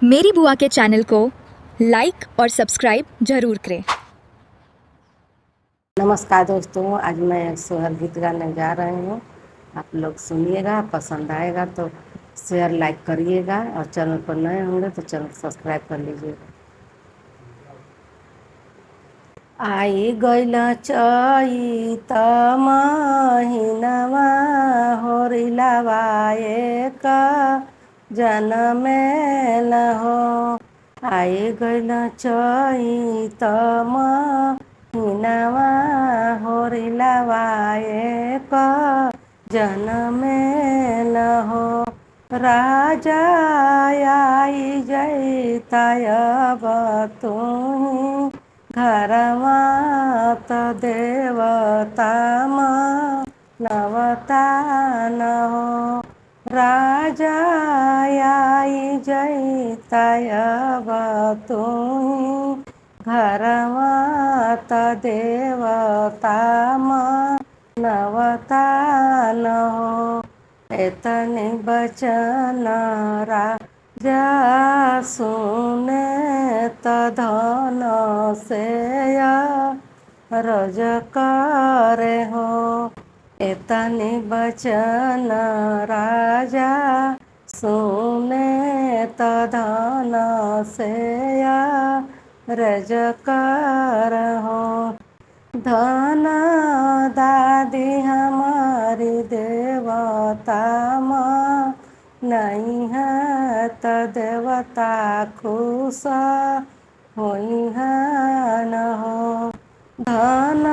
मेरी बुआ के चैनल को लाइक और सब्सक्राइब जरूर करें। नमस्कार दोस्तों, आज मैं एक सोहर गीत गाने जा रही हूँ। आप लोग सुनिएगा, पसंद आएगा तो शेयर लाइक करिएगा और चैनल पर नए होंगे तो चैनल सब्सक्राइब कर लीजिए। आई गइल चैत महिनवा होरिलवा एक जनमेल हो। आई गइल चैत महिनवा होरिलवा एक जनमेल हो। राजा आई जैताय बतुही घरमा त देवता नवता न हो। राजा आई जैताय बतुही घरमा त देवता नवता न हो। एतने बचन राजा सुने त धन से रज करे हो। एतने बचन राजा सुने त धन से रज कर हो। धन दादी हमारी देवता नहीं है त देवता खुश होई है न हो। धन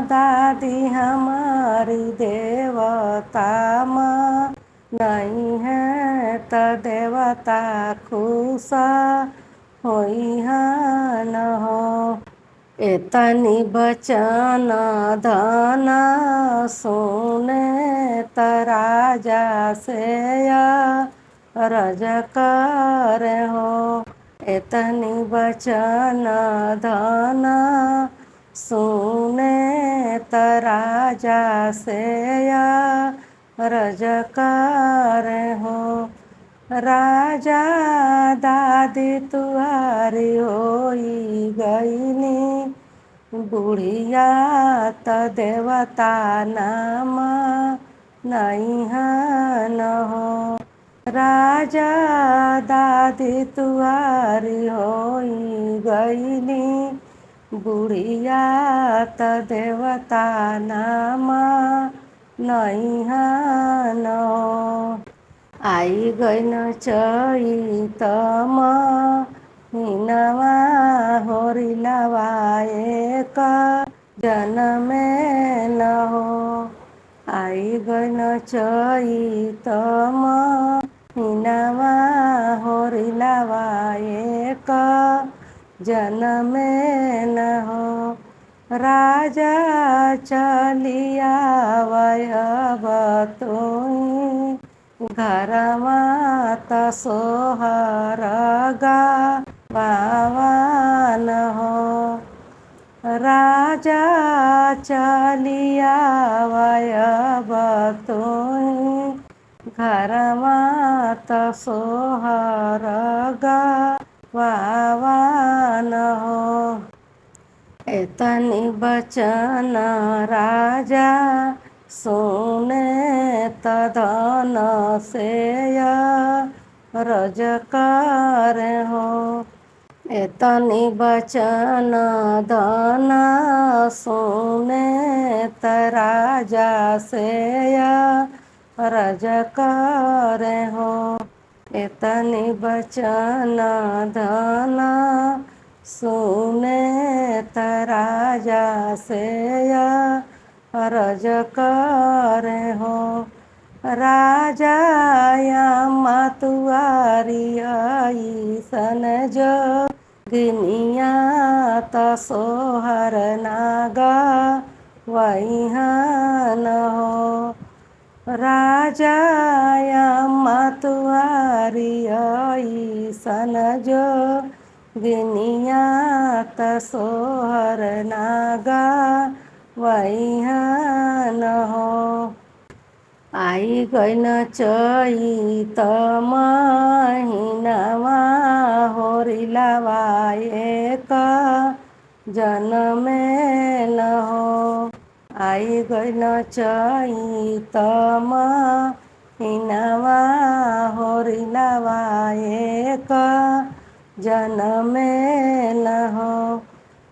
दादी हमारी देवता नहीं है त देवता खुश होई है न हो। एतनी बचन धन सुने त राजा से रज कर हो। एतनी बचन धन सुने त राजा से रज कर हो। राजा दादी तुहारी होई गईनी बुढ़िया त देवता नाम नहीं है न हो। राजा दादी तुहारी होई गईनी बुढ़िया त देवता नाम नहीं है न हो। आई गइल चैत महिनवा होरिलवा एक जनमेल हो। आई गइल चैत महिनवा होरिलवा एक जनमेल हो। राजा चलिया बतुही घरमा त सोहर गावन हो। राजा चलिया बतुही घरमा त सोहर गावन हो। एतनी बचन राजा सुने त धन से रज कर हो। एतनी बचन धन सुने त राजा से रज कर हो। एतनी बचन धन सुने त राजा से रज कर हो। राजा अम्मा तुआरी ऐसन जोगिनिया त सोहर नागा वहीन हो। राजा अम्मा तुआरी ऐसन जोगिनिया त सोहर नागा वहीन हो। आई गइल चैत महिनवा जनमे न हो। आई गई न चैतमा हिनवा होरिलवा एक जनमे न हो।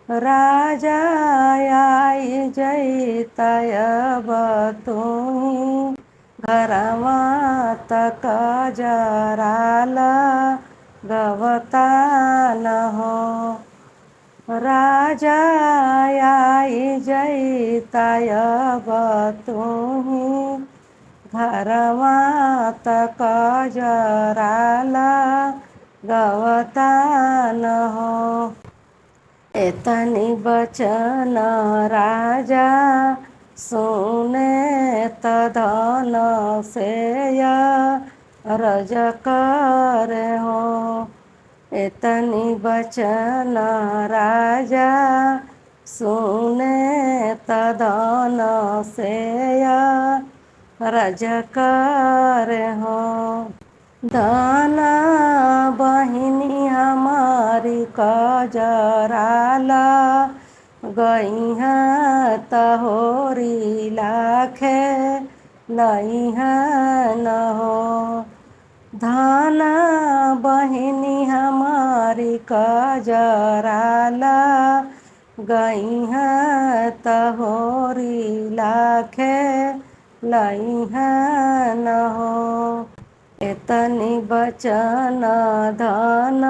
राजा आई जैतय बतुही घरवा तक जराल गवता न हो। राजा आई जैतय बतुही घरवा तक जराल गवता न हो। एतनी बचन राजा सुने तधन से रज कर हो। एतनी बचन राजा सुने तधन से रज कर हो। धन बहिनी हमारी कजराल गई है तहोरी लाखे लई है न हो। धन बहिनी हमारी कजराल गई है तहोरी लाखे लई है न हो। एतनी बचन धन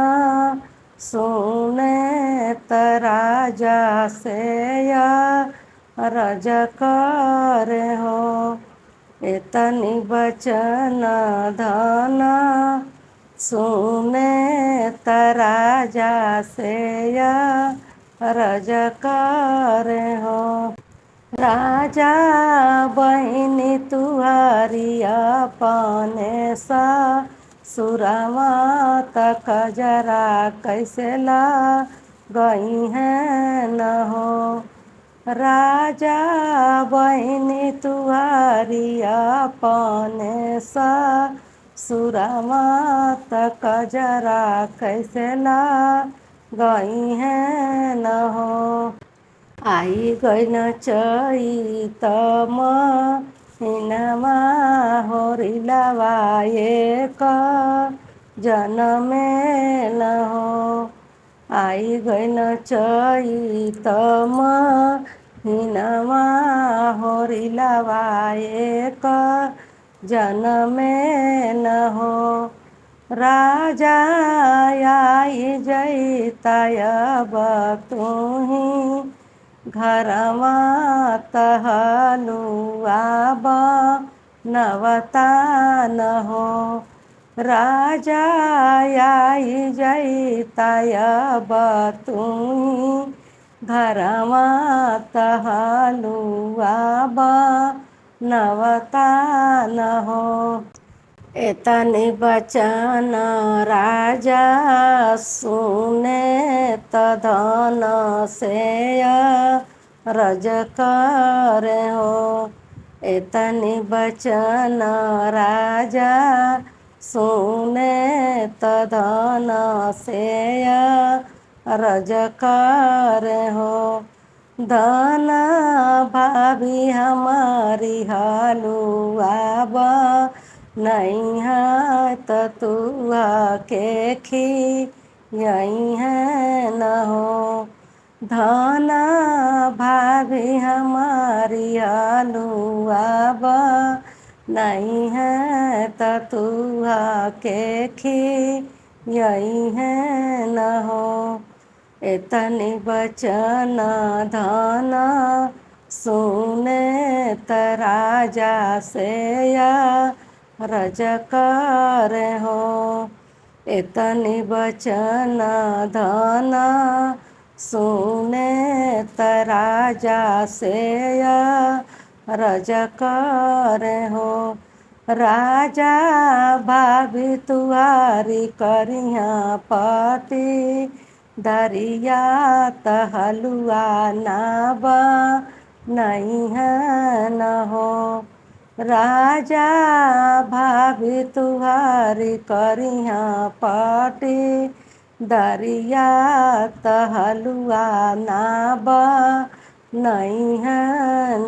सुने त राजा से रज कर हो। एतनी बचन धन सुने त राजा से रज कर हो। राजा बहिनी तुहारी अपने सा सुरवा तक जरा कैसे ला गई है न हो। राजा बहिनी तुहारी अपने सा सुरवा तक जरा कैसे ला गई है न हो। आई गई न चैतमा हिनमा होरिलवा एक जनमे न हो। आई गई न चैतमा हिनमा होरिलवा एक जनमे न हो। राजा आई जैतय बतुही घरवा तहलुआ नवता न हो। राजा आई जैतय बतुही घरवा तहलुआ नवता न हो। एतनी बचन राजा सुने तधन से रज कर हो। एतनी बचन राजा सुने तधन से रज कर हो। धन भाभी हमारी हलुआ नहीं है तो तुआ के यही है न हो। धन भाभी हमारी हलुआ नहीं है तो तुआ के यही है न हो। एतनी बचन धन सुने त राजा से रज कर हो। एतनी बचन धन सुने त राजा से रज कर हो। राजा भाभी तुहारी करिया पति दरिया तहलुआ नाबा नहीं है न हो। राजा भाभी तुहारी करिया पाटी दरिया तहलुआ ना बा नहीं है